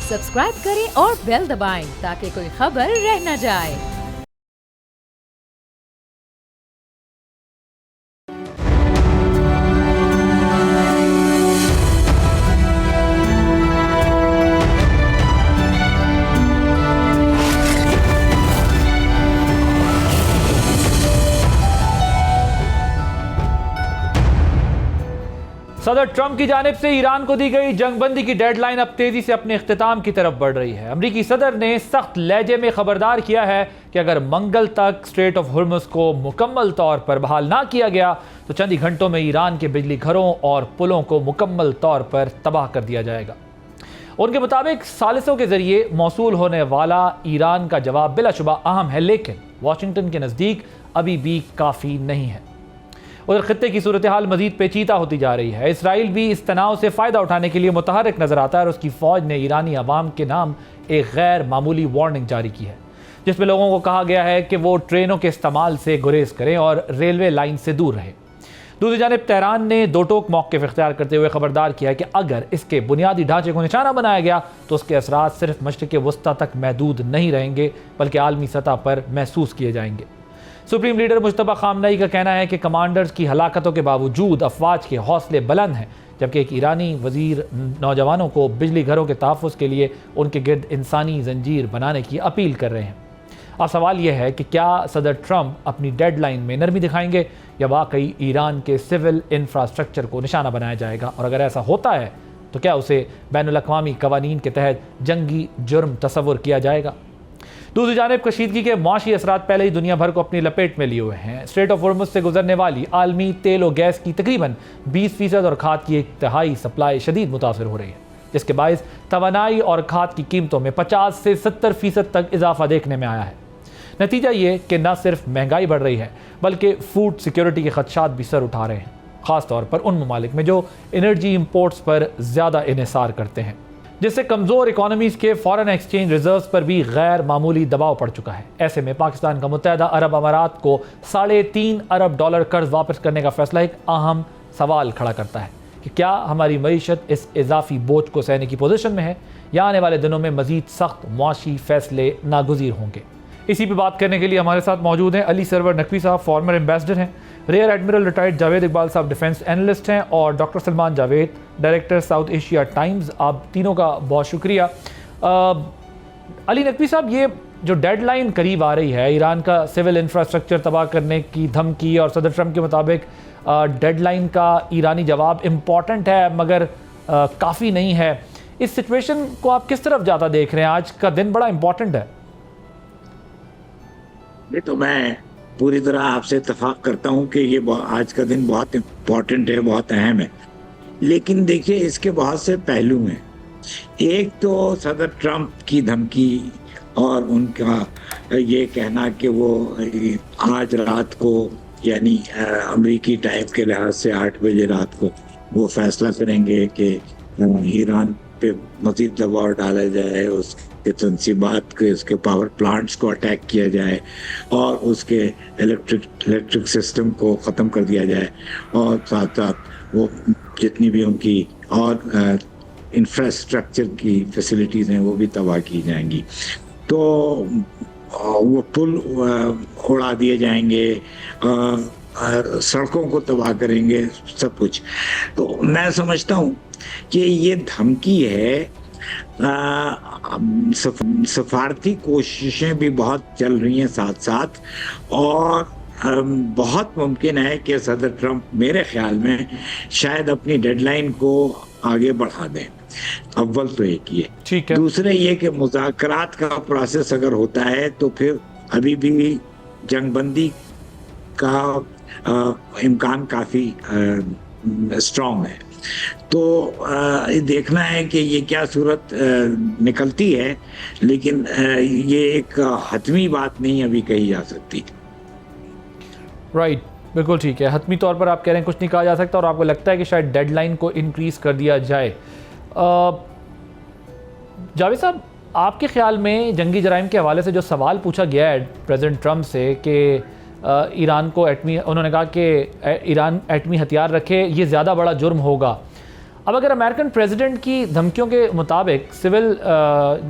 Subscribe करें और bell दबाएं ताकि कोई खबर रह न जाए। सदर ट्रंप की जानिब से ईरान को दी गई जंगबंदी की डेडलाइन अब तेजी से अपने इख्तिताम की तरफ बढ़ रही है। अमरीकी सदर ने सख्त लहजे में खबरदार किया है कि अगर मंगल तक स्ट्रेट ऑफ हुर्मुज़ को मुकम्मल तौर पर बहाल ना किया गया तो चंद ही घंटों में ईरान के बिजली घरों और पुलों को मुकम्मल तौर पर तबाह कर दिया जाएगा। उनके मुताबिक सालिसों के जरिए मौसूल होने वाला ईरान का जवाब बिलाशुबा अहम है, लेकिन वाशिंगटन के नज़दीक अभी भी काफ़ी नहीं है। उधर खित्ते की सूरत हाल मजीद पेचीदा होती जा रही है। इसराइल भी इस तनाव से फ़ायदा उठाने के लिए मुतहर्रिक नज़र आता है और उसकी फ़ौज ने ईरानी अवाम के नाम एक गैर मामूली वार्निंग जारी की है, जिसमें लोगों को कहा गया है कि वो ट्रेनों के इस्तेमाल से गुरेज करें और रेलवे लाइन से दूर रहें। दूसरी जानिब तेहरान ने दो टोक मौक़िफ़ इख्तियार करते हुए खबरदार किया है कि अगर इसके बुनियादी ढांचे को निशाना बनाया गया तो उसके असरात सिर्फ मशरिक़ वस्ता तक महदूद नहीं रहेंगे बल्कि आलमी सतह पर महसूस किए जाएंगे। सुप्रीम लीडर मुश्तबा खामनई का कहना है कि कमांडर्स की हलाकतों के बावजूद अफवाज के हौसले बुलंद हैं, जबकि एक ईरानी वजीर नौजवानों को बिजली घरों के तहफ़्फ़ुज़ के लिए उनके गिर्द इंसानी जंजीर बनाने की अपील कर रहे हैं। अब सवाल यह है कि क्या सदर ट्रंप अपनी डेडलाइन में नरमी दिखाएंगे या वाकई ईरान के सिविल इंफ्रास्ट्रक्चर को निशाना बनाया जाएगा, और अगर ऐसा होता है तो क्या उसे बैनुल-अक़वामी क़वानीन के तहत जंगी जुर्म तस्वुर किया जाएगा। दूसरी जानिब कशीदगी के मुआशी असरात पहले ही दुनिया भर को अपनी लपेट में लिए हुए हैं। स्ट्रेट ऑफ हुर्मुज़ से गुजरने वाली आलमी तेल और गैस की तकरीबन 20% और खाद की 1/3 सप्लाई शदीद मुतासर हो रही है, जिसके बायस तवानाई और खाद की कीमतों में 50 से 70% तक इजाफा देखने में आया है। नतीजा ये कि न सिर्फ महंगाई बढ़ रही है बल्कि फूड सिक्योरिटी के खदशात भी सर उठा रहे हैं, ख़ास तौर पर उन ममालिक में जो एनर्जी इंपोर्ट्स पर ज़्यादा इन्हिसार करते हैं, जिससे कमज़ोर इकोनॉमीज़ के फॉरेन एक्सचेंज रिजर्व्स पर भी गैर मामूली दबाव पड़ चुका है। ऐसे में पाकिस्तान का मुत्तहदा अरब अमारात को $3.5 अरब कर्ज वापस करने का फैसला एक अहम सवाल खड़ा करता है कि क्या हमारी मईशत इस इजाफी बोझ को सहने की पोजीशन में है या आने वाले दिनों में मज़ीद सख्त मुआशी फैसले नागुज़ीर होंगे। इसी पर बात करने के लिए हमारे साथ मौजूद हैं अली सरवर नकवी साहब, फॉर्मर एम्बेसडर हैं, rear admiral retired Javed Iqbal साहब डिफेंस एनालिस्ट हैं, और doctor Salman Javed director South Asia Times. आप तीनों का बहुत शुक्रिया। अली नकवी साहब, ये जो डेडलाइन करीब आ रही है, ईरान का सिविल इंफ्रास्ट्रक्चर तबाह करने की धमकी और सदर ट्रंप के मुताबिक डेडलाइन का ईरानी जवाब इम्पॉर्टेंट है मगर काफ़ी नहीं है, इस सिचुएशन को आप किस तरफ ज़्यादा देख रहे हैं? आज का दिन बड़ा इम्पॉर्टेंट है। ये तो मैं पूरी तरह आपसे इत्तेफाक करता हूँ कि ये आज का दिन बहुत इम्पोर्टेंट है, बहुत अहम है, लेकिन देखिए इसके बहुत से पहलू हैं। एक तो सदर ट्रंप की धमकी और उनका ये कहना कि वो आज रात को यानी अमेरिकी टाइम के लिहाज से 8 बजे रात को वो फैसला करेंगे कि ईरान पे मज़ीद दबाव डाला जाए, उसके तनसीबात के, उसके पावर प्लांट्स को अटैक किया जाए और उसके इलेक्ट्रिक सिस्टम को ख़त्म कर दिया जाए, और साथ साथ वो जितनी भी उनकी और इंफ्रास्ट्रक्चर की फैसिलिटीज़ हैं वो भी तबाह की जाएंगी। तो वो पुल उड़ा दिए जाएंगे, सड़कों को तबाह करेंगे, सब कुछ। तो मैं समझता हूँ कि ये धमकी है। सफारती कोशिशें भी बहुत चल रही हैं साथ साथ, और बहुत मुमकिन है कि सदर ट्रंप मेरे ख्याल में शायद अपनी डेडलाइन को आगे बढ़ा दें। अव्वल तो एक ये, ठीक है। दूसरे ये कि मुज़ाकरात का प्रोसेस अगर होता है तो फिर अभी भी जंगबंदी का इम्कान काफ़ी स्ट्रॉन्ग है। तो देखना है कि ये क्या सूरत निकलती है, लेकिन ये एक हतमी बात नहीं अभी कही जा सकती। राइट, बिल्कुल ठीक है। हतमी तौर पर आप कह रहे हैं कुछ नहीं कहा जा सकता, और आपको लगता है कि शायद डेडलाइन को इंक्रीज़ कर दिया जाए। जावेद साहब, आपके ख्याल में जंगी जराइम के हवाले से जो सवाल पूछा गया है प्रेसिडेंट ट्रंप से कि ईरान को उन्होंने कहा कि ईरान एटमी हथियार रखे, ये ज़्यादा बड़ा जुर्म होगा, अब अगर अमेरिकन प्रेसिडेंट की धमकियों के मुताबिक सिविल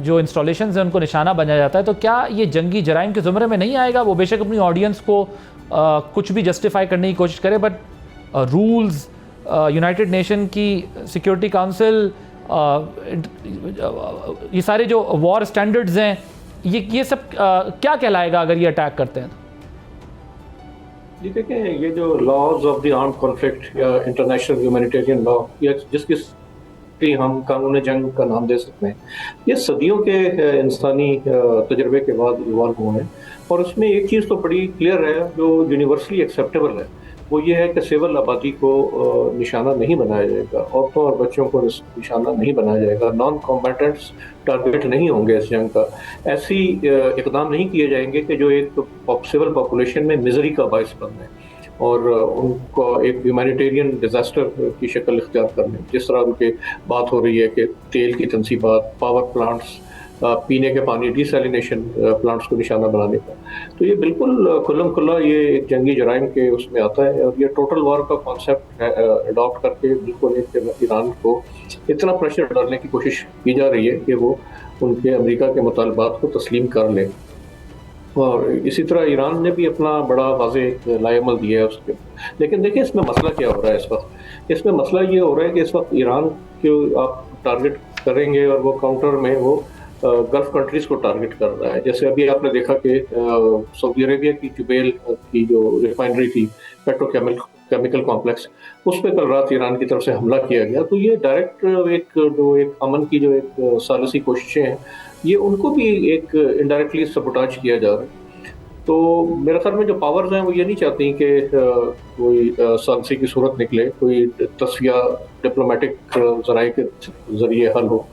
जो इंस्टॉलेशन है उनको निशाना बनाया जाता है, तो क्या ये जंगी जराइम के ज़ुमरे में नहीं आएगा? वो बेशक अपनी ऑडियंस को कुछ भी जस्टिफाई करने की कोशिश करे, बट रूल्स, यूनाइटेड नेशन की सिक्योरिटी काउंसिल, ये सारे जो वॉर स्टैंडर्ड्स हैं, ये सब क्या कहलाएगा अगर ये अटैक करते हैं? जी देखें, ये जो laws of the armed conflict या इंटरनेशनल ह्यूमैनिटेरियन लॉ या जिसकी हम कानून जंग का नाम दे सकते हैं, ये सदियों के इंसानी तजर्बे के बाद इवॉल्व हुए हैं। और उसमें एक चीज़ तो बड़ी क्लियर है जो यूनिवर्सली एक्सेप्टेबल है, वो ये है कि सिविल आबादी को निशाना नहीं बनाया जाएगा, औरतों और बच्चों को निशाना नहीं बनाया जाएगा, नॉन कॉम्बैटेंट्स टारगेट नहीं होंगे इस जंग का। ऐसी इकदाम नहीं किए जाएंगे कि जो एक सिविल पॉपुलेशन में मिजरी का बायस बन है और उनको एक ह्यूमैनिटेरियन डिजास्टर की शक्ल इख्तियार कर लें। जिस तरह उनके बात हो रही है कि तेल की तनसीबात, पावर प्लांट्स, पीने के पानी डिसैलिनेशन प्लांट्स को निशाना बनाने का, तो ये बिल्कुल खुल्लम खुल्ला ये एक जंगी जराइम के उसमें आता है। और ये टोटल वॉर का कॉन्सेप्ट अडॉप्ट करके बिल्कुल एक ईरान को इतना प्रेशर डालने की कोशिश की जा रही है कि वो उनके अमेरिका के मुतालबात को तस्लीम कर लें। और इसी तरह ईरान ने भी अपना बड़ा वाज़ेह लाएमल दिया है उसके। लेकिन देखिए इसमें मसला क्या हो रहा है इस वक्त? इसमें मसला ये हो रहा है कि इस वक्त ईरान को आप टारगेट करेंगे और वो काउंटर में वो गल्फ कंट्रीज को टारगेट कर रहा है। जैसे अभी आपने देखा कि सऊदी अरेबिया की जुबेल की जो रिफाइनरी थी, पेट्रोकेमिकल कॉम्प्लेक्स, उस पर कल रात ईरान की तरफ से हमला किया गया। तो ये डायरेक्ट एक अमन की जो एक सालिसी कोशिशें हैं, ये उनको भी एक इनडायरेक्टली सबोटाज किया जा रहा है। तो मेरे ख्याल में जो पावर्स हैं वो ये नहीं चाहती कि कोई सालिसी की सूरत निकले, कोई तस्फिया डिप्लोमेटिक ज़राए के ज़रिए हल हो।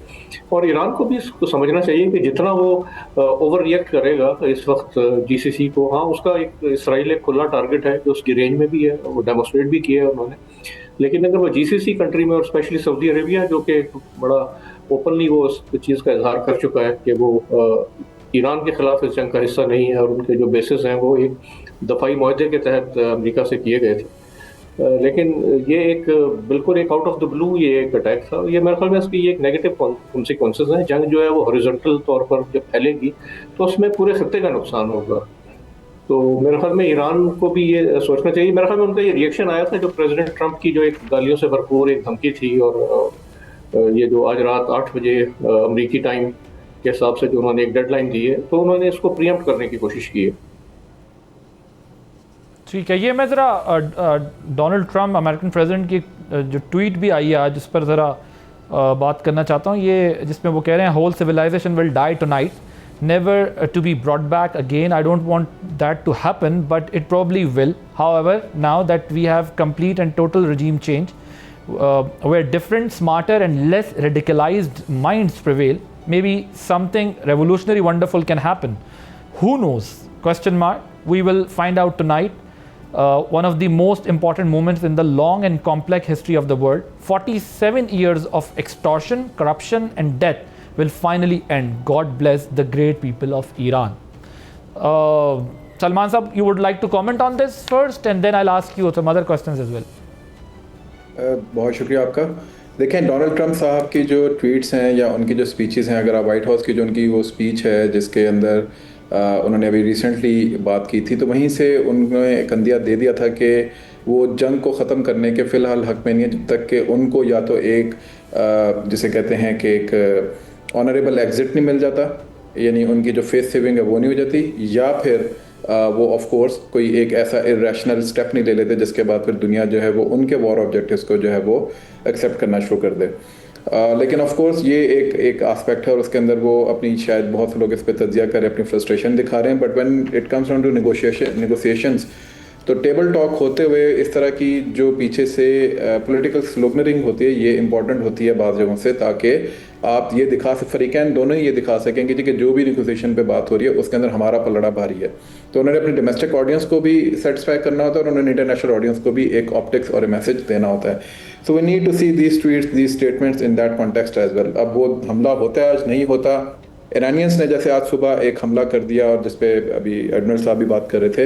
और ईरान को भी इसको समझना चाहिए कि जितना वो ओवर रिएक्ट करेगा इस वक्त जीसीसी को, हाँ उसका एक इसराइल एक खुला टारगेट है जो उसकी रेंज में भी है, वो डेमोस्ट्रेट भी किया है उन्होंने। लेकिन अगर वो जीसीसी कंट्री में और स्पेशली सऊदी अरेबिया जो कि बड़ा ओपनली वो उस चीज़ का इजहार कर चुका है कि वो ईरान के खिलाफ इस जंग का हिस्सा नहीं है और उनके जो बेसिस हैं वो एक दफाई मुआहदे के तहत अमेरिका से किए गए थे। लेकिन ये एक बिल्कुल एक आउट ऑफ द ब्लू ये एक अटैक था। ये मेरे ख्याल में इसकी ये एक नेगेटिव कॉन्सिक्वेंसेस हैं। जंग जो है वो हॉरिजॉन्टल तौर पर जब फैलेगी तो उसमें पूरे खत्ते का नुकसान होगा। तो मेरे ख्याल में ईरान को भी ये सोचना चाहिए। मेरे ख्याल में उनका ये रिएक्शन आया था जो प्रेसिडेंट ट्रंप की जो एक गालियों से भरपूर एक धमकी थी, और ये जो आज रात 8 बजे अमरीकी टाइम के हिसाब से जो उन्होंने एक डेडलाइन दी है, तो उन्होंने इसको प्रीएम्प्ट करने की कोशिश की है। ठीक है, ये मैं ज़रा डोनाल्ड ट्रंप अमेरिकन प्रेसिडेंट की जो ट्वीट भी आई है आज, उस पर ज़रा बात करना चाहता हूँ। ये जिसमें वो कह रहे हैं whole civilization will die tonight, never to be brought back again. I don't want that to happen, but it probably will. However, now that we have complete and total regime change, where different, smarter and less radicalized minds prevail, maybe something revolutionary wonderful can happen. Who knows? Question mark. We will find out tonight. One of the most important moments in the long and complex history of the world. 47 years of extortion, corruption and death will finally end. God bless the great people of Iran. Salman Saab, you would like to comment on this first and then I'll ask you some other questions as well. बहुत शुक्रिया आपका। देखें, Donald Trump साहब की जो tweets हैं या उनकी जो स्पीचेस हैं, अगर आप वाइट हाउस की जो उनकी वो स्पीच है जिसके अंदर उन्होंने अभी रिसेंटली बात की थी, तो वहीं से उन्होंने एक अंदिया दे दिया था कि वो जंग को ख़त्म करने के फ़िलहाल हक़ में नहीं है जब तक कि उनको या तो एक जिसे कहते हैं कि एक ऑनरेबल एग्ज़िट नहीं मिल जाता, यानी उनकी जो फेस सेविंग है वो नहीं हो जाती, या फिर वो ऑफ कोर्स कोई एक ऐसा इरेशनल स्टेप नहीं ले लेते जिसके बाद फिर दुनिया जो है वो उनके वॉर ऑब्जेक्टिव्स को जो है वो एक्सेप्ट करना शुरू कर दे। लेकिन ऑफ कोर्स ये एक एस्पेक्ट है और उसके अंदर वो अपनी शायद बहुत से लोग इस पर तज्जिया करें, अपनी फ्रस्ट्रेशन दिखा रहे हैं। But when it comes down to negotiations, तो टेबल टॉक होते हुए इस तरह की जो पीछे से पॉलिटिकल स्लोगनरिंग होती है ये इंपॉर्टेंट होती है बाज़ जगहों से, ताकि आप ये दिखा फरीकैन दोनों ही ये दिखा सकेंगे कि जो भी नेगोशिएशन पे बात हो रही है उसके अंदर हमारा पलड़ा भारी है। तो उन्होंने अपनी डोमेस्टिक ऑडियंस को भी सेटिस्फाई करना होता है और उन्होंने इंटरनेशनल ऑडियंस को भी एक ऑप्टिक्स और मैसेज देना होता है। So we need to see these tweets, these statements in that context as well. अब वो हमला होता है आज नहीं होता, ईरानियंस ने जैसे आज सुबह एक हमला कर दिया और जिसपे अभी एडमिरल साहब भी बात कर रहे थे,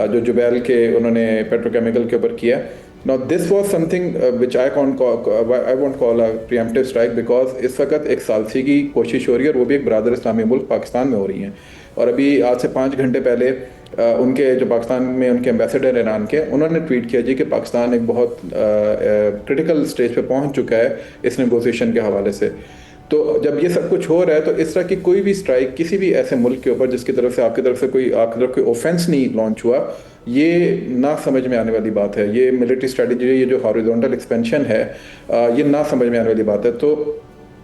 जो जुबैल के उन्होंने पेट्रोकेमिकल के ऊपर किया, Now this was something which I won't call a preemptive strike because इस वक्त एक सालसी की कोशिश हो रही है और वो भी एक बरादर इस्लामी मुल्क पाकिस्तान में हो रही हैं। और अभी आज से 5 घंटे पहले उनके जो पाकिस्तान में उनके एम्बेसडर ईरान के, उन्होंने ट्वीट किया जी कि पाकिस्तान एक बहुत क्रिटिकल स्टेज पे पहुंच चुका है इस नेगोशिएशन के हवाले से। तो जब ये सब कुछ हो रहा है तो इस तरह की कोई भी स्ट्राइक किसी भी ऐसे मुल्क के ऊपर जिसकी तरफ से आपकी तरफ कोई ऑफेंस नहीं लॉन्च हुआ, ये ना समझ में आने वाली बात है। ये मिलिट्री स्ट्रेटजी, ये जो हॉरिजॉन्टल एक्सपेंशन है, ये ना समझ में आने वाली बात है। तो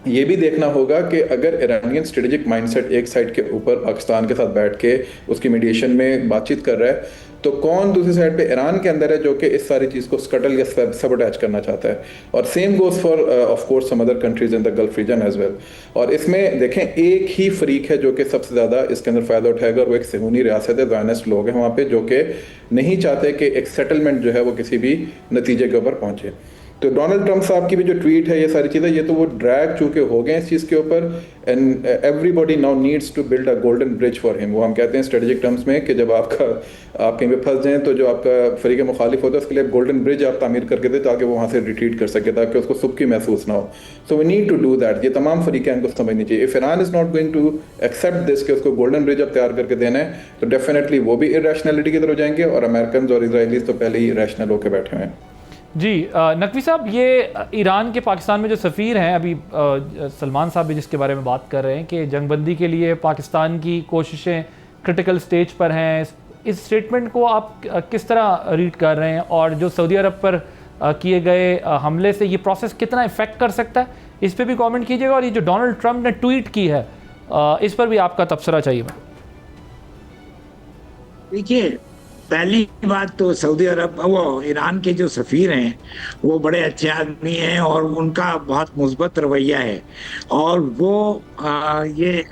ये भी देखना होगा कि अगर ईरानियन स्ट्रेटेजिक माइंडसेट एक साइड के ऊपर पाकिस्तान के साथ बैठ के उसकी मीडिएशन में बातचीत कर रहा है, तो कौन दूसरी साइड पे ईरान के अंदर है जो कि इस सारी चीज़ को स्कटल या सबअटैच करना चाहता है। और same goes for of course some other countries in the Gulf region as well. और इसमें देखें एक ही फरीक है जो कि सबसे ज़्यादा इसके अंदर फ़ायदा उठाएगा, और वो एक सहूनी रियासत है, ज़ायनिस्ट लोग हैं वहाँ पे जो कि नहीं चाहते कि एक सेटलमेंट जो है वो किसी भी नतीजे के ऊपर पहुँचे। तो डोनाल्ड ट्रंप साहब की भी जो ट्वीट है, ये सारी चीज़ें, ये तो वो ड्रैग चूके हो गए इस चीज़ के ऊपर। And everybody now needs to build a golden bridge for him. वो हम कहते हैं स्ट्रेटेजिक टर्म्स में कि जब आप कहीं पे फंस जाएं तो जो आपका फरीक मुखालिफ होता है उसके लिए गोल्डन ब्रिज आप तामीर करके दे ताकि वो वहाँ से रिट्रीट कर सके, ताकि उसको सुबकी महसूस ना हो। So we need to do that. ये तमाम फरीक़ैन को समझनी चाहिए। If Iran is not going to accept this कि उसको गोल्डन ब्रिज अब तैयार करके देना है, तो डेफिनेटली वो भी इरेशनैलिटी की तरफ जाएंगे, और अमेरिकन और इसराइलीज तो पहले ही रैशनल होकर बैठे हुए हैं। जी नकवी साहब, ये ईरान के पाकिस्तान में जो सफ़ीर हैं, अभी सलमान साहब भी जिसके बारे में बात कर रहे हैं कि जंगबंदी के लिए पाकिस्तान की कोशिशें क्रिटिकल स्टेज पर हैं, इस स्टेटमेंट को आप किस तरह रीड कर रहे हैं? और जो सऊदी अरब पर किए गए हमले से ये प्रोसेस कितना इफ़ेक्ट कर सकता है, इस पर भी कमेंट कीजिएगा। और ये जो डोनाल्ड ट्रंप ने ट्वीट की है, इस पर भी आपका तबसरा चाहिए। देखिए, पहली बात तो सऊदी अरब, वो ईरान के जो सफ़ीर हैं वो बड़े अच्छे आदमी हैं और उनका बहुत मुस्बत रवैया है। और वो ये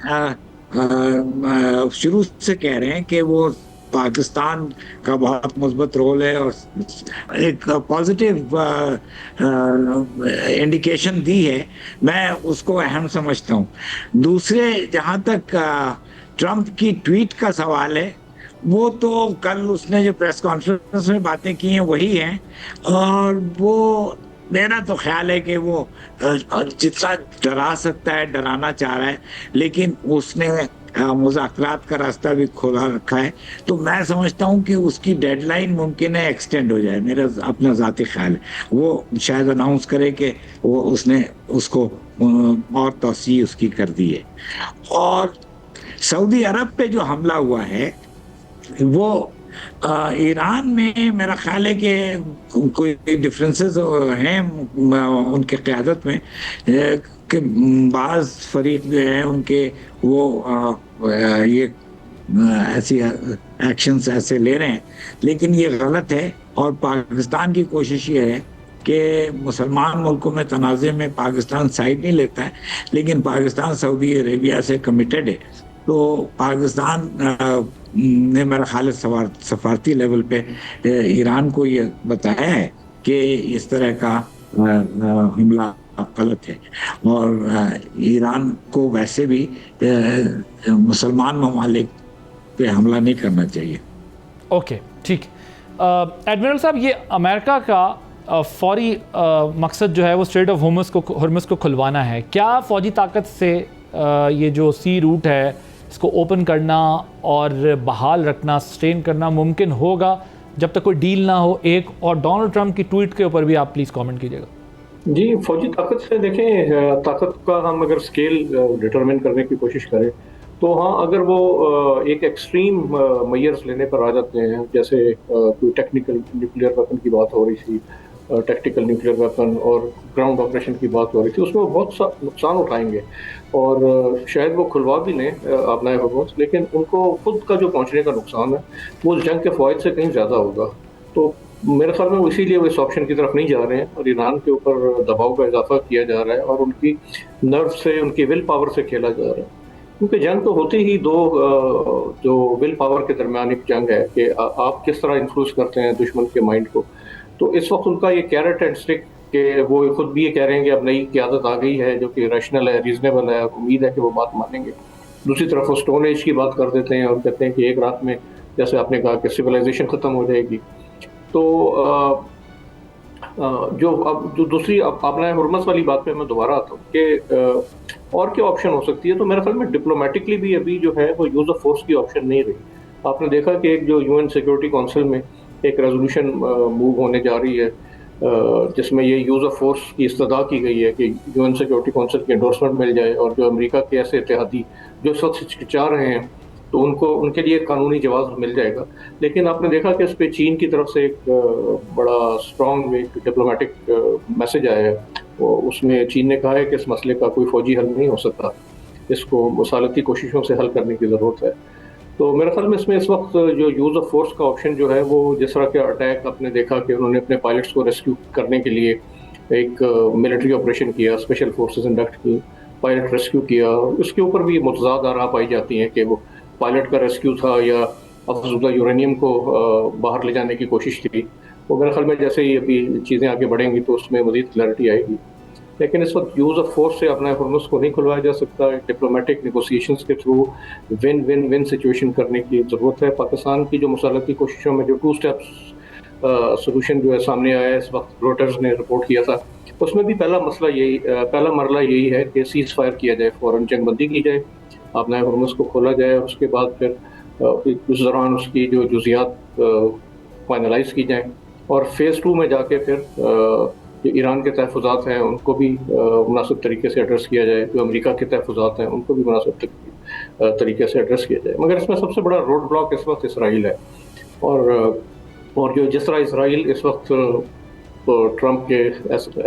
शुरू से कह रहे हैं कि वो पाकिस्तान का बहुत मुस्बत रोल है और एक पॉजिटिव इंडिकेशन दी है। मैं उसको अहम समझता हूँ। दूसरे, जहाँ तक ट्रंप की ट्वीट का सवाल है, वो तो कल उसने जो प्रेस कॉन्फ्रेंस में बातें की हैं वही हैं, और वो मेरा तो ख्याल है कि वो जितना डरा सकता है डराना चाह रहा है, लेकिन उसने मुज़ाकरात का रास्ता भी खोला रखा है। तो मैं समझता हूँ कि उसकी डेडलाइन मुमकिन है एक्सटेंड हो जाए। मेरा अपना ज़ाती ख्याल है, वो शायद अनाउंस करे कि वो उसने उसको और तौसी उसकी कर दी है। और सऊदी अरब पे जो हमला हुआ है वो ईरान में मेरा ख्याल है कि कोई डिफरेंसेस हैं उनके क़यादत में, कि बाज़ फरीक जो हैं उनके वो ये ऐसी एक्शंस ऐसे ले रहे हैं, लेकिन ये गलत है। और पाकिस्तान की कोशिश ये है कि मुसलमान मुल्कों में तनाज़े में पाकिस्तान साइड नहीं लेता है, लेकिन पाकिस्तान सऊदी अरेबिया से कमिटेड है। तो पाकिस्तान ने मेरा ख्याल सफारती लेवल पे ईरान को ये बताया है कि इस तरह का हमला गलत है, और ईरान को वैसे भी मुसलमान ममालिक पे हमला नहीं करना चाहिए। ओके, ठीक। एडमिरल साहब, ये अमेरिका का फौरी मकसद जो है वो स्ट्रेट ऑफ हॉर्मुज़ को खुलवाना है। क्या फ़ौजी ताकत से ये जो सी रूट है इसको ओपन करना और बहाल रखना, सस्टेन करना मुमकिन होगा जब तक कोई डील ना हो? एक और डोनाल्ड ट्रंप की ट्वीट के ऊपर भी आप प्लीज़ कमेंट कीजिएगा। जी, फौजी ताकत से देखें, ताकत का हम अगर स्केल डिटरमिन करने की कोशिश करें तो हाँ, अगर वो एक एक्सट्रीम मेजर्स लेने पर आ जाते हैं, जैसे कोई टेक्निकल न्यूक्लियर वेपन की बात हो रही थी, टैक्टिकल न्यूक्लियर वेपन और ग्राउंड ऑपरेशन की बात हो रही थी, उसमें वो बहुत सा नुकसान उठाएंगे और शायद वो खुलवा भी लें अपना हकूमत, लेकिन उनको खुद का जो पहुंचने का नुकसान है वो उस जंग के फ़वाइद से कहीं ज़्यादा होगा। तो मेरे ख्याल में वो इसीलिए वो इस ऑप्शन की तरफ नहीं जा रहे हैं और ईरान के ऊपर दबाव का इजाफा किया जा रहा है और उनकी नर्व से, उनकी विल पावर से खेला जा रहा है। क्योंकि जंग तो होती ही दो जो विल पावर के दरमियान एक जंग है कि आप किस तरह इन्फ्लुएंस करते हैं दुश्मन के माइंड को। तो इस वक्त उनका ये कैरेट एंड स्टिक कि वो खुद भी ये कह रहे हैं कि अब नई क़यादत आ गई है जो कि रैशनल है, रीजनेबल है, उम्मीद है कि वो बात मानेंगे। दूसरी तरफ वो स्टोन एज की बात कर देते हैं और कहते हैं कि एक रात में, जैसे आपने कहा, कि सिविलाइजेशन ख़त्म हो जाएगी। तो जो दूसरी आपने हुर्मस वाली बात पे मैं दोबारा आता हूँ कि और क्या ऑप्शन हो सकती है, तो मेरे ख्याल में डिप्लोमेटिकली भी अभी जो है वो यूज़ ऑफ फोर्स की ऑप्शन नहीं रही। आपने देखा कि एक जो यूएन सिक्योरिटी काउंसिल में एक रेजोल्यूशन मूव होने जा रही है जिसमें ये यूज़ ऑफ फोर्स की इस्तदा की गई है कि यूएन सिक्योरिटी काउंसिल की एंडोर्समेंट मिल जाए, और जो अमेरिका के ऐसे इत्तेहादी जो इस वक्त हिचकिचा रहे हैं तो उनको उनके लिए कानूनी जवाब मिल जाएगा। लेकिन आपने देखा कि इस पे चीन की तरफ से एक बड़ा स्ट्रॉन्ग एक डिप्लोमेटिक मैसेज आया है। उसमें चीन ने कहा है कि इस मसले का कोई फौजी हल नहीं हो सकता, इसको मुसालती कोशिशों से हल करने की ज़रूरत है। तो मेरे ख्याल में इसमें इस वक्त जो यूज़ ऑफ फोर्स का ऑप्शन जो है वो जिस तरह के अटैक आपने देखा कि उन्होंने अपने पायलट्स को रेस्क्यू करने के लिए एक मिलिट्री ऑपरेशन किया, स्पेशल फोर्सेस इंडक्ट की, पायलट रेस्क्यू किया, उसके ऊपर भी मुतज़ाद आरा पाई जाती हैं कि वो पायलट का रेस्क्यू था या अफज़ुदा यूरेनियम को बाहर ले जाने की कोशिश थी। तो मेरे ख्याल में जैसे ही अभी चीज़ें आगे बढ़ेंगी तो उसमें मज़ीद क्लैरिटी आएगी। लेकिन इस वक्त यूज़ ऑफ फोर्स से अपना हुर्मुस को नहीं खुलवाया जा सकता। डिप्लोमेटिक नेगोशिएशंस के through win win win situation करने की ज़रूरत है। पाकिस्तान की जो मुसालती कोशिशों में जो 2 स्टेप्स सोल्यूशन जो है सामने आया है, इस वक्त रोटर्स ने रिपोर्ट किया था, उसमें भी पहला मरला यही है कि सीज़ फायर किया जाए, फ़ौरन जंगबंदी की जाए, अपना हुर्मुस को खोला जाए, और उसके बाद फिर उस दौरान उसकी जो जुज़ियात फाइनलाइज की जाएँ, और फ़ेज़ 2 में जाके फिर जो ईरान के तहफ़्फ़ुज़ात हैं उनको भी मुनासिब तरीके से एड्रेस किया जाए, जो अमेरिका के तहफ़्फ़ुज़ात हैं उनको भी मुनासिब तरीके से एड्रेस किया जाए। मगर इसमें सबसे बड़ा रोड ब्लॉक इस वक्त इसराइल है, और जो जिस तरह इसराइल इस वक्त ट्रंप के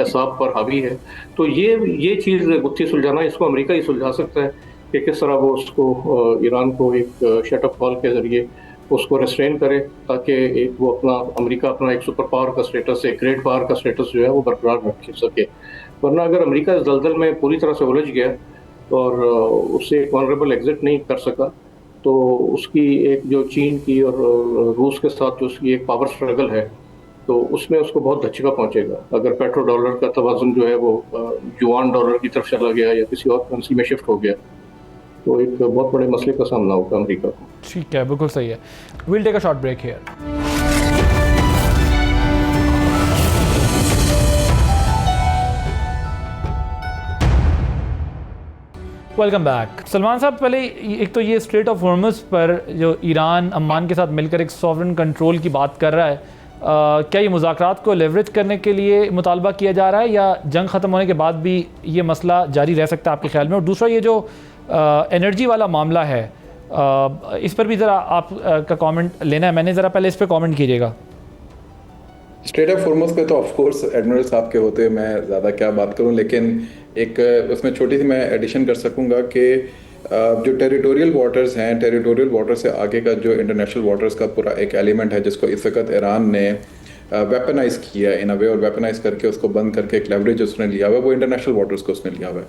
एसाब पर हावी है, तो ये चीज़ गुत्थी सुलझाना इसको अमेरिका ही सुलझा सकता है कि किस तरह वो उसको ईरान को एक शट अप कॉल के ज़रिए उसको रेस्ट्रेन करे, ताकि एक वो अमेरिका अपना एक सुपर पावर का स्टेटस, एक ग्रेट पावर का स्टेटस जो है वो बरकरार रख सके। वरना अगर अमेरिका इस दलदल में पूरी तरह से उलझ गया और उससे एक वनरेबल एग्जिट नहीं कर सका, तो उसकी एक जो चीन की और रूस के साथ जो उसकी एक पावर स्ट्रगल है, तो उसमें उसको बहुत धचका पहुंचेगा। अगर पेट्रो डॉलर का तवाज़ुन जो है वो युआन डॉलर की तरफ चला गया या किसी और करेंसी में शिफ्ट हो गया, तो एक बहुत बड़े मसले का सामना होगा अमेरिका को। ठीक है, बिल्कुल सही है। Will take a short break here. Welcome back. Salman साहब, पहले एक तो ये स्ट्रेट ऑफ हॉर्मुज़ पर जो ईरान अम्मान के साथ मिलकर एक सॉवरेन कंट्रोल की बात कर रहा है, क्या ये मुज़ाकरात को लेवरेज करने के लिए मुतालबा किया जा रहा है या जंग ख़त्म होने के बाद भी ये मसला जारी रह सकता है आपके ख्याल में? और दूसरा, ये जो एनर्जी वाला मामला है, इस पर भी ज़रा आप का कमेंट लेना है। मैंने ज़रा पहले इस पर कमेंट कीजिएगा। स्ट्रेट ऑफ हॉर्मुज़ पे तो ऑफ कोर्स एडमिरल साहब के होते मैं ज़्यादा क्या बात करूं, लेकिन एक उसमें छोटी सी मैं एडिशन कर सकूंगा कि जो टेरिटोरियल वाटर्स हैं, टेरिटोरियल वाटर से आगे का जो इंटरनेशनल वाटर्स का पूरा एक एलिमेंट है जिसको इस वक्त ईरान ने वेपनाइज किया इन अ वे, और वेपनाइज करके उसको बंद करके एक लेवरेज उसने लिया हुआ है, वो इंटरनेशनल वाटर्स को उसने लिया हुआ है।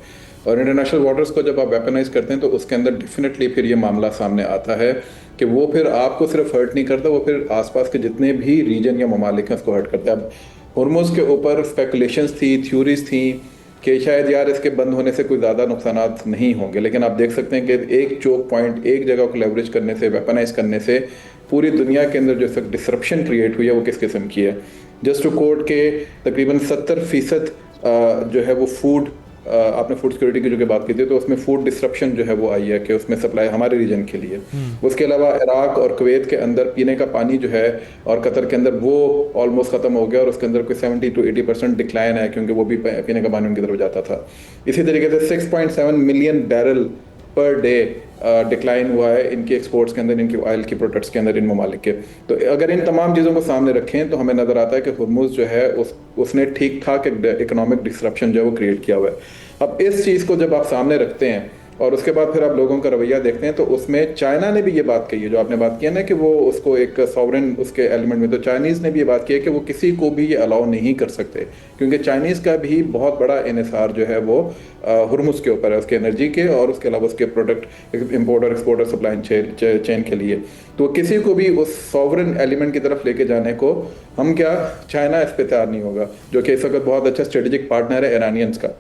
और इंटरनेशनल वाटर्स को जब आप वेपनाइज करते हैं तो उसके अंदर डेफिनेटली फिर ये मामला सामने आता है कि वो फिर आपको सिर्फ हर्ट नहीं करता, वो फिर आसपास के जितने भी रीजन या ममालिक हैं उसको हर्ट करता है। अब हॉर्मुज़ के ऊपर स्पेकुलेशंस थी, थ्योरीज थी कि शायद यार इसके बंद होने से कोई ज़्यादा नुकसानात नहीं होंगे, लेकिन आप देख सकते हैं कि एक चोक पॉइंट, एक जगह को लेवरेज करने से, वेपनाइज करने से पूरी दुनिया के अंदर जो डिसरप्शन क्रिएट हुई है वो किस किस्म की है। जस्ट टू कोट के तकरीबन 70% जो है वो फूड, आपने फूड सिक्योरिटी की जो बात की थी, तो उसमें फूड डिसरप्शन जो है वो आई है कि उसमें सप्लाई हमारे रीजन के लिए। उसके अलावा इराक और कुवैत के अंदर पीने का पानी जो है और कतर के अंदर वो ऑलमोस्ट ख़त्म हो गया, और उसके अंदर कोई 70 to 80% डिक्लाइन है, क्योंकि वो भी पीने का पानी उनकी तरफ जाता था। इसी तरीके से 6.7 million barrel per day decline हुआ है इनकी एक्सपोर्ट्स के अंदर, इनकी ऑयल की प्रोडक्ट्स के अंदर, इन ममालिक के। तो अगर इन तमाम चीज़ों को सामने रखें तो हमें नज़र आता है कि हॉर्मुज़ जो है उसने ठीक ठाक एक इकोनॉमिक डिसरप्शन जो है वो क्रिएट किया हुआ है। अब इस चीज़ को जब आप सामने रखते हैं और उसके बाद फिर आप लोगों का रवैया देखते हैं, तो उसमें चाइना ने भी ये बात कही है, जो आपने बात की है ना कि वो उसको एक सॉवरेन उसके एलिमेंट में, तो चाइनीज़ ने भी ये बात की है कि वो किसी को भी ये अलाउ नहीं कर सकते, क्योंकि चाइनीज़ का भी बहुत बड़ा इन्हिसार जो है वो हॉर्मुज़ के ऊपर है, उसके एनर्जी के और उसके अलावा उसके प्रोडक्ट इम्पोर्ट और एक्सपोर्ट और सप्लाई चेन के लिए। तो किसी को भी उस सॉवरेन एलिमेंट की तरफ लेके जाने को हम क्या, चाइना इस पर तैयार नहीं होगा, जो कि इस वक्त बहुत अच्छा स्ट्रेटेजिक पार्टनर है ईरानियंस का।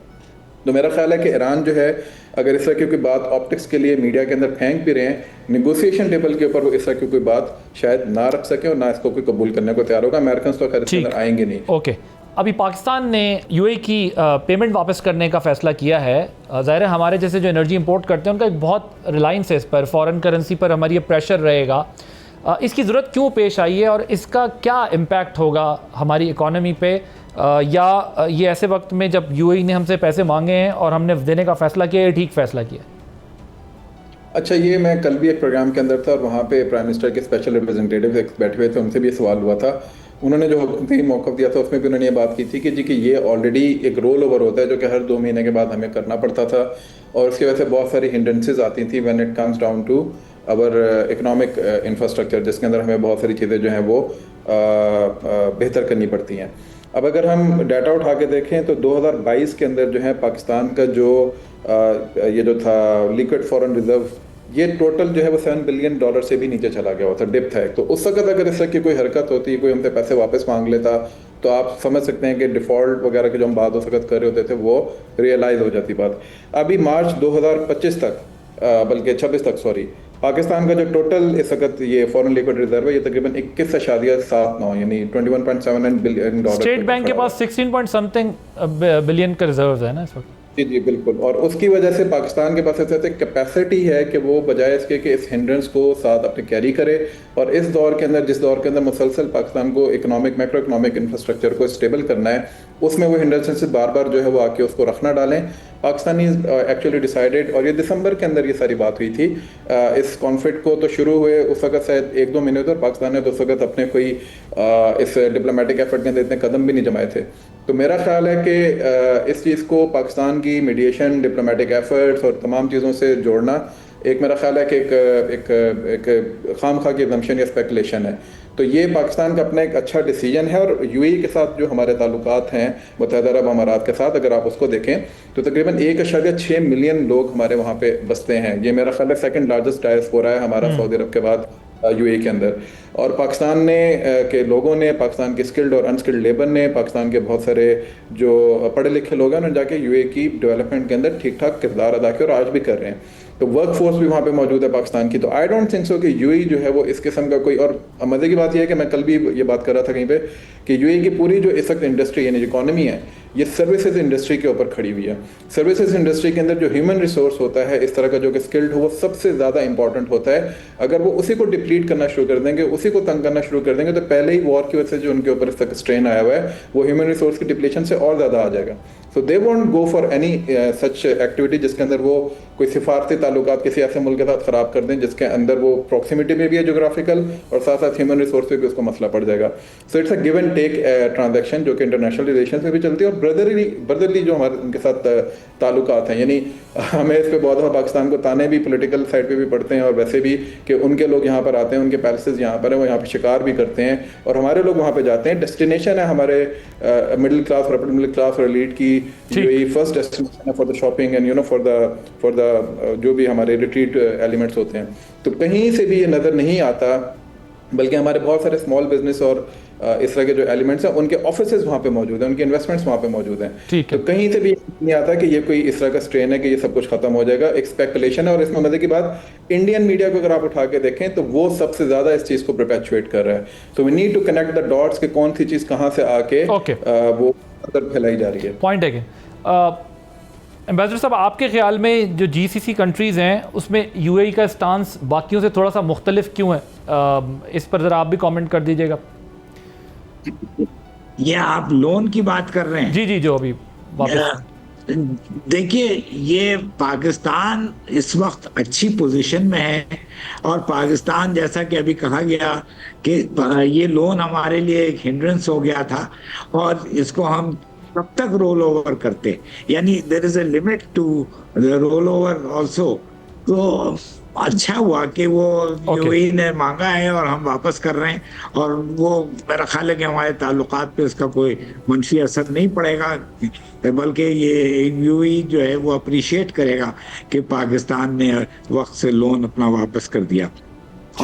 तो मेरा ख्याल है कि ईरान जो है अगर इस तरह की कोई बात ऑप्टिक्स के लिए मीडिया के अंदर फेंक भी रहे हैं, नेगोशिएशन टेबल के ऊपर वो इस तरह की कोई बात शायद ना रख सके और ना इसको कोई कबूल करने को तैयार होगा। अमेरिकन तो खैर इसके अंदर आएंगे नहीं। ओके, अभी पाकिस्तान ने यूएई की पेमेंट वापस करने का फ़ैसला किया है। ज़ाहिर है हमारे जैसे जो एनर्जी इंपोर्ट करते हैं उनका एक बहुत रिलायंस है इस पर, फॉरेन करेंसी पर हमारी ये प्रेशर रहेगा। इसकी ज़रूरत क्यों पेश आई है और इसका क्या इम्पैक्ट होगा हमारी इकॉनमी पे, या ये ऐसे वक्त में जब यूएई ने हमसे पैसे मांगे हैं और हमने देने का फ़ैसला किया, ये ठीक फ़ैसला किया? अच्छा, ये मैं कल भी एक प्रोग्राम के अंदर था और वहाँ पे प्राइम मिनिस्टर के स्पेशल रिप्रेजेंटेटिव बैठे हुए थे, उनसे भी सवाल हुआ था। उन्होंने जो मौक़िफ़ दिया था उसमें भी उन्होंने ये बात की थी कि जी कि ये ऑलरेडी एक रोल ओवर होता है जो कि हर 2 महीने के बाद हमें करना पड़ता था, और उसकी वजह से बहुत सारी हिंड्रेंसेस आती थी when it comes down to our economic infrastructure, जिसके अंदर हमें बहुत सारी चीज़ें जो हैं वो बेहतर करनी पड़ती हैं। अब अगर हम डाटा उठा के देखें तो 2022 के अंदर जो है पाकिस्तान का जो ये जो था लिक्विड फॉरेन रिजर्व, ये टोटल जो है वो $7 बिलियन से भी नीचे चला गया हुआ था, डिप था एक। तो उस वक्त अगर इस तरह की कोई हरकत होती, कोई हमसे पैसे वापस मांग लेता, तो आप समझ सकते हैं कि डिफ़ॉल्ट वगैरह की जो हम बात उस वक्त कर रहे होते थे वो रियलाइज़ हो जाती बात। अभी मार्च 2025 तक, बल्कि 26 तक सॉरी, पाकिस्तान का जो टोटल इस वक्त ये फॉरेन लिक्विड रिजर्व है ये तकरीबन 21.79 यानी $21.79 बिलियन। स्टेट बैंक के पास 16 पॉइंट समथिंग बिलियन का रिजर्व है ना इस वक्त। जी जी बिल्कुल, और उसकी वजह से पाकिस्तान के पास ऐसे कैपेसिटी है कि वो बजाय इसके कि इस हिंड्रेंस को साथ अपने कैरी करे, और इस दौर के अंदर, जिस दौर के अंदर मुसलसल पाकिस्तान को मैक्रो इकोनॉमिक इंफ्रास्ट्रक्चर को स्टेबल करना है, उसमें वो हिंड्रेंसेस से बार बार जो है वो आके उसको रखना डालें। पाकिस्तानी एक्चुअली डिसाइडेड, और ये दिसंबर के अंदर ये सारी बात हुई थी, इस कॉन्फ्लिक्ट को तो शुरू हुए उस वक्त शायद 1-2 महीने थे, और पाकिस्तान ने तो उस वक्त अपने कोई इस डिप्लोमेटिक एफर्ट के अंदर इतने कदम भी नहीं जमाए थे। तो मेरा ख्याल है कि इस चीज़ को पाकिस्तान की मीडिएशन, डिप्लोमेटिक एफर्ट्स और तमाम चीज़ों से जोड़ना, एक मेरा ख्याल है कि एक खामखा की असम्पशन या स्पेकुलेशन है। तो ये पाकिस्तान का अपना एक अच्छा डिसीजन है। और यूएई के साथ जो हमारे ताल्लुकात हैं मुत्तहदा अरब अमारात के साथ, अगर आप उसको देखें तो तकरीबन 1.6 मिलियन लोग हमारे वहाँ पे बसते हैं। ये मेरा ख्याल है सेकंड लार्जेस्ट डायस्पोरा है हमारा सऊदी अरब के बाद यूएई के अंदर। और पाकिस्तान ने के लोगों ने, पाकिस्तान के स्किल्ड और अनस्किल्ड लेबर ने, पाकिस्तान के बहुत सारे जो पढ़े लिखे लोग हैं, उन्होंने जाके यूएई की डेवलपमेंट के अंदर ठीक ठाक किरदार अदा किया और आज भी कर रहे हैं। तो वर्क फोर्स भी वहाँ पे मौजूद है पाकिस्तान की। तो आई डोंट थिंक सो कि यूएई जो है वो इस किस्म का कोई, और मज़े की बात यह है कि मैं कल भी ये बात कर रहा था कहीं पे कि यूएई की पूरी जो इस वक्त इंडस्ट्री यानी इकॉनमी है, ये सर्विसेज इंडस्ट्री के ऊपर खड़ी हुई है। सर्विसेज इंडस्ट्री के अंदर जो ह्यूमन रिसोर्स होता है इस तरह का, जो कि स्किल्ड हो, वो सबसे ज़्यादा इंपॉर्टेंट होता है। अगर वो उसी को डिप्लीट करना शुरू कर देंगे, उसी को तंग करना शुरू कर देंगे, तो पहले ही वॉर की वजह से जो उनके ऊपर इस तक स्ट्रेन आया हुआ है वो ह्यूमन रिसोर्स की डिप्लीशन से और ज़्यादा आ जाएगा। So they won't go for any such activity जिसके अंदर वो कोई सिफारती ताल्लुकात किसी ऐसे मुल्क के साथ ख़राब कर दें जिसके अंदर वो प्रॉक्सिमिटी में भी है जोग्राफिकल, और साथ साथ ह्यूमन रिसोर्स पे भी उसको मसला पड़ जाएगा। So it's a give and take transaction जो कि इंटरनेशनल रिलेशन में भी चलती है, और ब्रदरली जो हमारे उनके साथ ताल्लुकात हैं। यानी हमें इस पर बहुत दफ़ा पाकिस्तान को ताने भी पॉलिटिकल साइड पे भी पड़ते हैं, और वैसे भी कि उनके लोग यहाँ पर आते हैं, उनके पैलेसेस यहाँ पर हैं, वो यहाँ पे शिकार भी करते हैं, और हमारे लोग वहाँ पे जाते हैं। डेस्टिनेशन है हमारे मिडिल क्लास और अपर मिडिल क्लास और एलीट की यूएई फर्स्ट डेस्टिनेशन है for the shopping and for the जो भी हमारे रिट्रीट एलिमेंट्स होते हैं। तो कहीं से भी ये नज़र नहीं आता, बल्कि हमारे बहुत सारे स्मॉल बिजनेस और इस तरह के जो एलिमेंट्स हैं उनके ऑफिसेज वहाँ पे मौजूद हैं, उनके इन्वेस्टमेंट्स वहाँ पे मौजूद हैं। तो कहीं से भी नहीं आता कि ये कोई इस तरह का स्ट्रेन है कि ये सब कुछ खत्म हो जाएगा। एक स्पेकुलेशन है। और इसमें मजे की बात, इंडियन मीडिया को अगर आप उठा के देखें तो वो सबसे ज्यादा इस चीज को परपेचुएट कर रहा है। So we need to connect the dots कि कौन सी चीज कहाँ से आके वो अंदर फैलाई जा रही है। पॉइंट है। एम्बेसडर साहब, आपके ख्याल में जो जीसीसी कंट्रीज़ हैं उसमें यूएई का स्टांस बाकियों से थोड़ा सा मुख्तलिफ क्यों है? इस पर ज़रा आप भी कमेंट कर दीजिएगा। ये आप लोन की बात कर रहे हैं? जी जी, जो अभी वापस देखिए, ये पाकिस्तान इस वक्त अच्छी पोजीशन में है, और पाकिस्तान जैसा कि अभी कहा गया कि ये लोन हमारे लिए एक हिंड्रेंस हो गया था, और इसको हम कब तक रोल ओवर करते, यानी there is a limit to the roll over also. तो अच्छा हुआ कि वो यूएई ने मांगा है और हम वापस कर रहे हैं, और वो मेरा ख्याल है कि हमारे ताल्लुकात पे इसका कोई मनफी असर नहीं पड़ेगा, बल्कि ये यूएई जो है वो अप्रिशिएट करेगा कि पाकिस्तान ने वक्त से लोन अपना वापस कर दिया।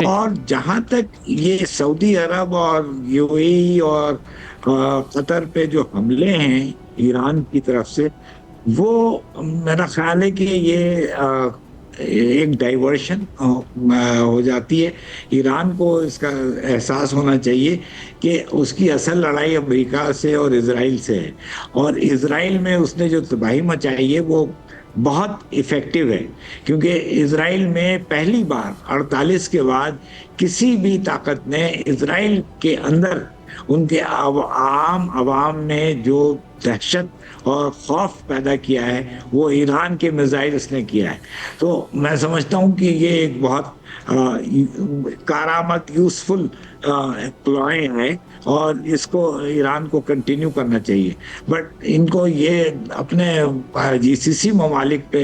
और जहाँ तक ये सऊदी अरब और यूएई और कतर पे जो हमले हैं ईरान की तरफ से, वो मेरा ख्याल है कि ये एक डाइवर्शन हो जाती है। ईरान को इसका एहसास होना चाहिए कि उसकी असल लड़ाई अमेरिका से और इजराइल से है, और इजराइल में उसने जो तबाही मचाई है वो बहुत इफेक्टिव है, क्योंकि इजराइल में पहली बार 48 के बाद किसी भी ताकत ने इजराइल के अंदर उनके आम आवाम ने जो दहशत और खौफ पैदा किया है वो ईरान के मिसाइल्स ने किया है। तो मैं समझता हूँ कि ये एक बहुत कारामद यूजफुल प्लॉय है और इसको ईरान को कंटिन्यू करना चाहिए। बट इनको ये अपने जीसीसी ममालिक पे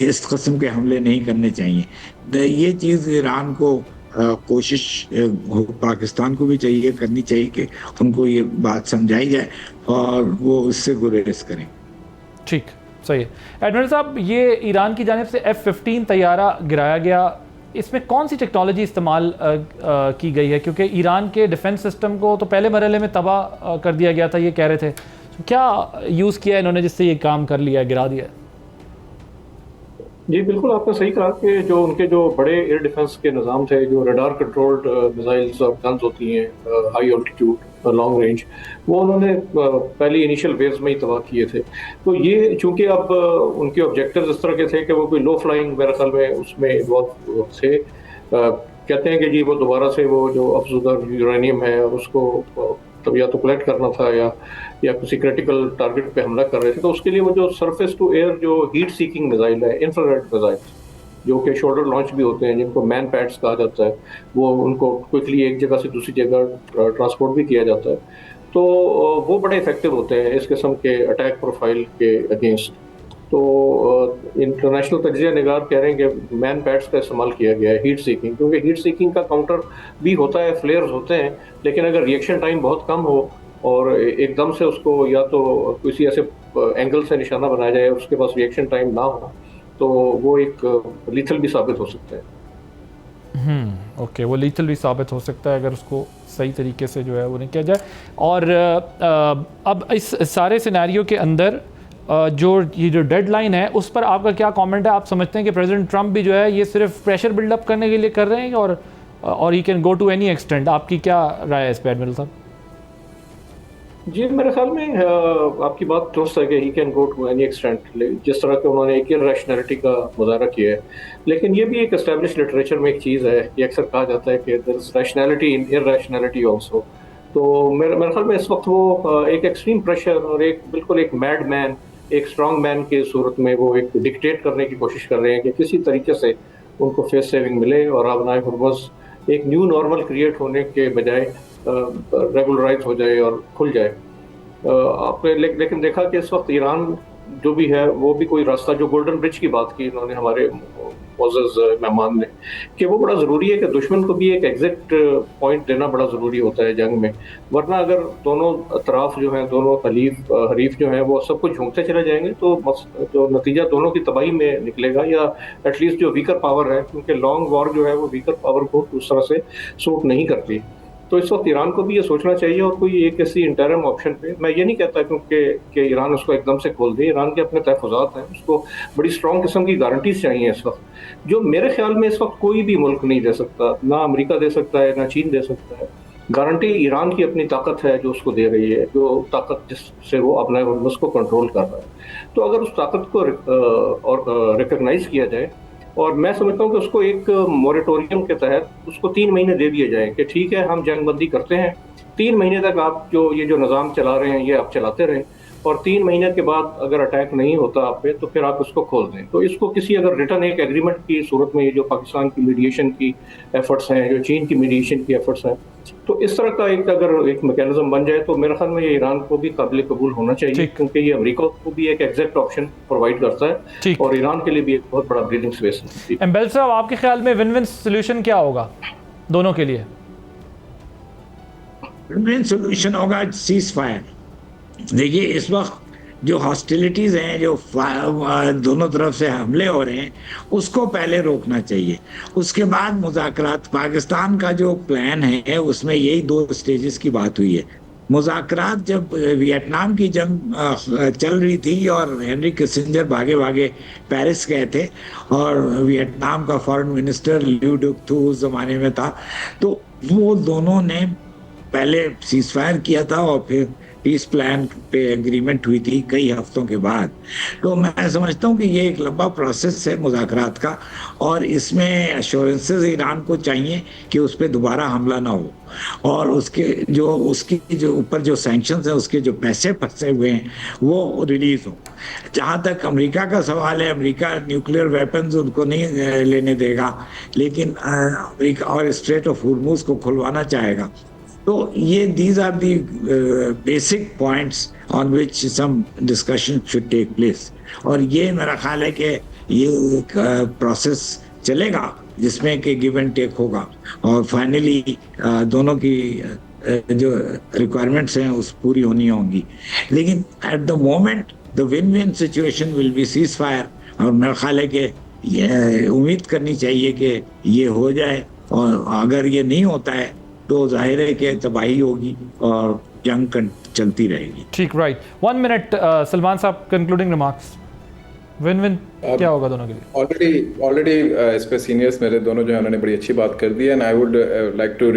इस किस्म के हमले नहीं करने चाहिए। ये चीज़ ईरान को कोशिश पाकिस्तान को भी करनी चाहिए कि उनको ये बात समझाई जाए और वो उससे गुरेज करें। ठीक, सही है। एडमिरल साहब, ये ईरान की जानिब से F-15 तैयारा गिराया गया, इसमें कौन सी टेक्नोलॉजी इस्तेमाल की गई है? क्योंकि ईरान के डिफेंस सिस्टम को तो पहले मरहले में तबाह कर दिया गया था, ये कह रहे थे। तो क्या यूज़ किया इन्होंने जिससे ये काम कर लिया, गिरा दिया? जी बिल्कुल, आपने सही कहा कि जो उनके जो बड़े एयर डिफेंस के निज़ाम थे, जो रडार कंट्रोल्ड मिसाइल्स और गन्स होती हैं हाई ऑल्टीट्यूड लॉन्ग रेंज, वो उन्होंने पहली इनिशियल वेव्स में ही तबाह किए थे। तो ये चूंकि अब उनके ऑब्जेक्टिव्स इस तरह के थे कि वो कोई लो फ्लाइंग मेरे ख्याल में उसमें इन्वॉल्व थे। कहते हैं कि जी वो दोबारा से वो जो अफज़ुदा यूरेनियम है और उसको तब या तो कलेक्ट करना था या किसी क्रिटिकल टारगेट पे हमला कर रहे थे, तो उसके लिए वो जो सरफेस टू एयर जो हीट सीकिंग मिसाइल है, इंफ्रारेड मिसाइल, जो कि शोल्डर लॉन्च भी होते हैं, जिनको मैन पैड्स कहा जाता है, वो उनको क्विकली एक जगह से दूसरी जगह ट्रांसपोर्ट भी किया जाता है। तो वो बड़े इफेक्टिव होते हैं इस किस्म के अटैक प्रोफाइल के अगेंस्ट। तो इंटरनेशनल तज्जिया निगार कह रहे हैं कि मैन पैड्स का इस्तेमाल किया गया है हीट सीकिंग, क्योंकि हीट सीकिंग का काउंटर भी होता है, फ्लेयर्स होते हैं, लेकिन अगर रिएक्शन टाइम बहुत कम हो और एकदम से उसको या तो किसी ऐसे एंगल से निशाना बनाया जाए, उसके पास रिएक्शन टाइम ना हो, तो वो एक लीथल भी साबित हो सकता है। ओके, वो लीथल भी साबित हो सकता है अगर उसको सही तरीके से जो है वो नहीं किया जाए। और अब इस सारे सिनेरियो के अंदर ये जो डेडलाइन है उस पर आपका क्या कमेंट है? आप समझते हैं कि प्रेसिडेंट ट्रंप भी जो है ये सिर्फ प्रेशर बिल्डअप करने के लिए कर रहे हैं और he can go to any extent? आपकी क्या राय है इस पर एडमिरल साहब? जी मेरे ख्याल में आपकी बात दुरुस्त है कि he can go to any extent, जिस तरह के उन्होंने एक इरैशनैलिटी का मुजाहरा किया है। लेकिन ये भी एक एस्टैब्लिश लिटरेचर में एक चीज़ है, ये अक्सर कहा जाता है कि there is rationality in irrationality also. तो मेरे ख्याल में इस वक्त वो एक एक्सट्रीम प्रेशर और एक बिल्कुल एक मैड मैन, एक स्ट्रॉन्ग मैन की सूरत में वो एक डिक्टेट करने की कोशिश कर रहे हैं कि किसी तरीके से उनको फेस सेविंग मिले और आबनाए हुर्मुज़ एक न्यू नॉर्मल क्रिएट होने के बजाय रेगुलराइज हो जाए और खुल जाए। आपने लेकिन देखा कि इस वक्त ईरान जो भी है वो भी कोई रास्ता, जो गोल्डन ब्रिज की बात की इन्होंने हमारे मोअज़्ज़ज़ मेहमान ने, कि वो बड़ा ज़रूरी है कि दुश्मन को भी एक एग्जैक्ट पॉइंट देना बड़ा ज़रूरी होता है जंग में। वरना अगर दोनों अतराफ जो हैं, दोनों हरीफ जो हैं, वो सब कुछ झोंकते चले जाएंगे तो जो नतीजा दोनों की तबाही में निकलेगा, या एटलीस्ट जो वीकर पावर है, क्योंकि लॉन्ग वॉर जो है वो वीकर पावर को उस तरह से सूट नहीं करती। तो इस वक्त ईरान को भी ये सोचना चाहिए और कोई एक ऐसी इंटरम ऑप्शन पे, मैं ये नहीं कहता कि ईरान उसको एकदम से खोल दे, ईरान के अपने तहफ़्फ़ुज़ात हैं, उसको बड़ी स्ट्रॉन्ग किस्म की गारंटीज चाहिए इस वक्त, जो मेरे ख्याल में इस वक्त कोई भी मुल्क नहीं दे सकता, ना अमेरिका दे सकता है, ना चीन दे सकता है। गारंटी ईरान की अपनी ताकत है जो उसको दे रही है, जो ताकत जिससे वो अपने उसको कंट्रोल कर रहा है। तो अगर उस ताकत को रिकग्नाइज किया जाए, और मैं समझता हूँ कि उसको एक मोरेटोरियम के तहत उसको 3 महीने दे दिए जाए कि ठीक है हम जंगबंदी करते हैं, 3 महीने तक आप ये जो निज़ाम चला रहे हैं ये आप चलाते रहें, और 3 महीने के बाद अगर अटैक नहीं होता आप पे तो फिर आप उसको खोल दें। तो इसको किसी अगर रिटर्न एक एग्रीमेंट की सूरत में, ये जो पाकिस्तान की मीडिएशन की एफर्ट्स हैं, जो चीन की मीडिएशन की एफर्ट्स हैं, तो इस तरह का अगर एक मैकेनिज्म बन जाए तो मेरे ख्याल में ये ईरान को भी काबिल कबूल होना चाहिए, क्योंकि ये अमेरिका को भी एक एग्जैक्ट ऑप्शन प्रोवाइड करता है और ईरान के लिए भी एक बहुत बड़ा ब्रीदिंग स्पेस है। एम्बेल साहब, आपके ख्याल में विन विन सोल्यूशन क्या होगा दोनों के लिए? विन विन सोल्यूशन होगा सीज फायर। देखिए इस वक्त जो हॉस्टिलिटीज़ हैं, जो दोनों तरफ से हमले हो रहे हैं, उसको पहले रोकना चाहिए, उसके बाद मुज़ाकरात। पाकिस्तान का जो प्लान है उसमें यही 2 स्टेजेस की बात हुई है मुज़ाकरात जब वियतनाम की जंग चल रही थी और हेनरी किसिंजर भागे भागे पेरिस गए थे और वियतनाम का फॉरेन मिनिस्टर ल्यू डुक थू उस जमाने में था, तो वो दोनों ने पहले सीज फायर किया था और फिर पीस प्लान पे एग्रीमेंट हुई थी कई हफ्तों के बाद। तो मैं समझता हूँ कि ये एक लंबा प्रोसेस है मुज़ाकरात का, और इसमें अश्योरेंसेस ईरान को चाहिए कि उस पर दोबारा हमला ना हो, और उसकी जो ऊपर जो सैंक्शंस हैं, उसके जो पैसे फंसे हुए हैं वो रिलीज हो। जहाँ तक अमेरिका का सवाल है, अमेरिका न्यूक्लियर वेपन्स उनको नहीं लेने देगा, लेकिन अमेरिका और स्ट्रेट ऑफ हुर्मुज को खुलवाना चाहेगा। तो ये these are the basic points on which some discussion should take place, और ये मेरा ख्याल है कि ये एक प्रोसेस चलेगा जिसमें कि गिव एंड टेक होगा, और फाइनली दोनों की जो रिक्वायरमेंट्स हैं उस पूरी होनी होंगी। लेकिन at the moment the win win situation will be ceasefire, और मेरा ख्याल है कि ये उम्मीद करनी चाहिए कि ये हो जाए, और अगर ये नहीं होता है तो जाहिर है कि तबाही होगी और जंग चलती रहेगी। ठीक, राइट। 1 मिनट सलमान साहब, कंक्लूडिंग रिमार्क्स। विन विन क्या होगा दोनों के लिए? ऑलरेडी इस पे सीनियर्स मेरे दोनों जो है उन्होंने बड़ी अच्छी बात कर दी है, and I would like to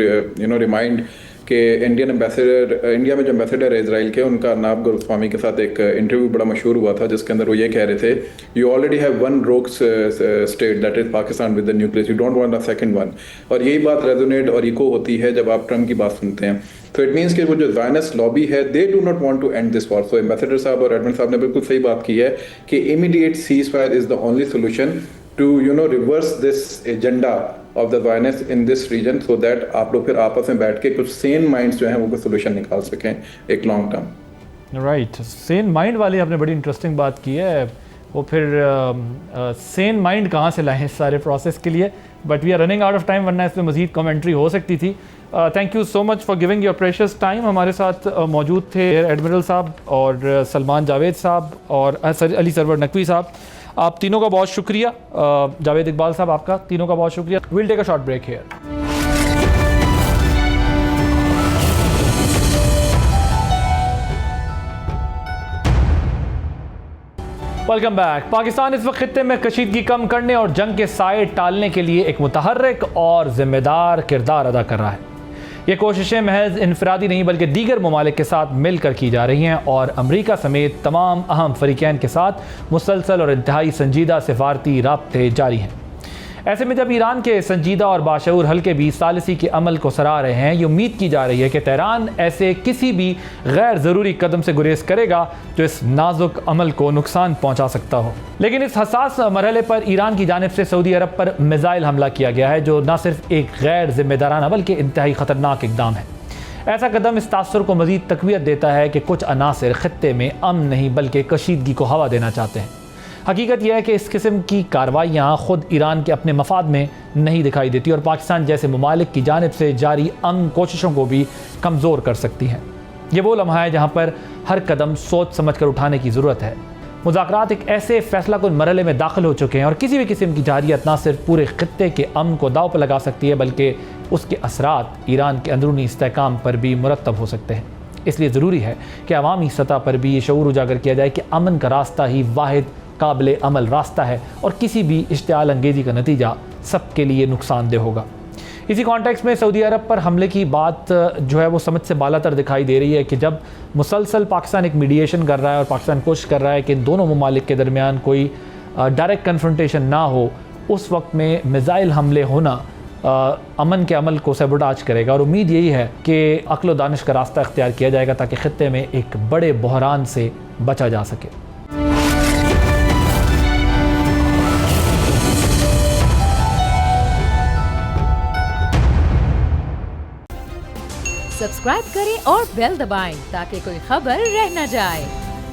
remind कि इंडिया में जो एम्बेसडर है इजराइल के, उनका नाब गोस्वामी के साथ एक इंटरव्यू बड़ा मशहूर हुआ था, जिसके अंदर वो ये कह रहे थे, यू ऑलरेडी हैव वन रोग state that is Pakistan with the nucleus, you don't want a second one. और यही बात रेजोनेट और इको होती है जब आप ट्रम्प की बात सुनते हैं। तो इट मीन्स कि वो जो ज़ायनिस्ट लॉबी है, they do not want to end this war. So ambassador साहब और एडमिन साहब ने बिल्कुल सही बात की है कि immediate ceasefire is the only solution to reverse this agenda of the violence in this region, so that आप लोग फिर आपस में बैठ के कुछ सेन माइंड्स जो हैं वो कोई सोल्यूशन निकाल सकें एक long term. Right, Sen mind वाली आपने बड़ी इंटरेस्टिंग बात की है। वो फिर सेन माइंड कहाँ से लाएं इस सारे प्रोसेस के लिए, but we are running out of time, वरना इसमें मजीद कमेंट्री हो सकती थी। Thank you so much for giving your precious time. हमारे साथ मौजूद थे एडमिरल साहब और सलमान जावेद साहब और अली सरवर नकवी साहब। आप तीनों का बहुत शुक्रिया। जावेद इकबाल साहब, आपका तीनों का बहुत शुक्रिया। Will take a short break here. Welcome back. Pakistan इस वक्त खित्ते में कशीदगी कम करने और जंग के साए टालने के लिए एक मुतहर्रिक और जिम्मेदार किरदार अदा कर रहा है। ये कोशिशें महज इनफरादी नहीं बल्कि दीगर ममालिक के साथ मिलकर की जा रही हैं और अमरीका समेत तमाम अहम फरीकैन के साथ मुसलसल और इंतहाई संजीदा सिफारती राब्ते जारी हैं। ऐसे में जब ईरान के संजीदा और बाशऊर हल्के भी सालिसी के अमल को सराह रहे हैं, ये उम्मीद की जा रही है कि तेहरान ऐसे किसी भी गैर ज़रूरी कदम से गुरेज करेगा जो इस नाजुक अमल को नुकसान पहुंचा सकता हो। लेकिन इस हसास मरहले पर ईरान की जानिब से सऊदी अरब पर मिसाइल हमला किया गया है, जो न सिर्फ एक गैर जिम्मेदाराना बल्कि इंतहाई ख़तरनाक इक़दाम है। ऐसा कदम इस तासुर को मज़ीद तक़वियत देता है कि कुछ अनासिर खित्ते में अमन नहीं बल्कि कशीदगी को हवा देना चाहते हैं। हकीकत यह है कि इस किस्म की कार्रवाइयाँ ख़ुद ईरान के अपने मफाद में नहीं दिखाई देती और पाकिस्तान जैसे ममालिक की जानिब से जारी अमन कोशिशों को भी कमज़ोर कर सकती हैं। ये वो लम्हा है जहाँ पर हर कदम सोच समझ कर उठाने की ज़रूरत है। मुज़ाकरात एक ऐसे फैसला कुन मरहले में दाखिल हो चुके हैं और किसी भी किस्म की जारियत न सिर्फ पूरे खित्ते के अमन को दाव पर लगा सकती है बल्कि उसके असरात ईरान के अंदरूनी इस्तेहकाम पर भी मुरतब हो सकते हैं। इसलिए ज़रूरी है कि अवामी सतह पर भी ये शऊर उजागर किया जाए कि अमन का रास्ता ही वाहिद काबिल अमल रास्ता है और किसी भी इश्तिआल अंगेज़ी का नतीजा सबके लिए नुकसानदेह होगा। इसी कॉन्टेक्स्ट में सऊदी अरब पर हमले की बात जो है वो समझ से बालातर दिखाई दे रही है कि जब मुसलसल पाकिस्तान एक मीडिएशन कर रहा है और पाकिस्तान कोशिश कर रहा है कि इन दोनों ममालिक के दरमियान कोई डायरेक्ट कन्फ्रंटेशन ना हो, उस वक्त में मिसाइल हमले होना अमन के अमल को सबोटाज करेगा। और उम्मीद यही है कि अक्ल व दानिश का रास्ता इख्तियार किया जाएगा ताकि खित्ते में एक बड़े बहरान से बचा जा सके। सब्सक्राइब करें और बेल दबाएं ताकि कोई खबर रह न जाए।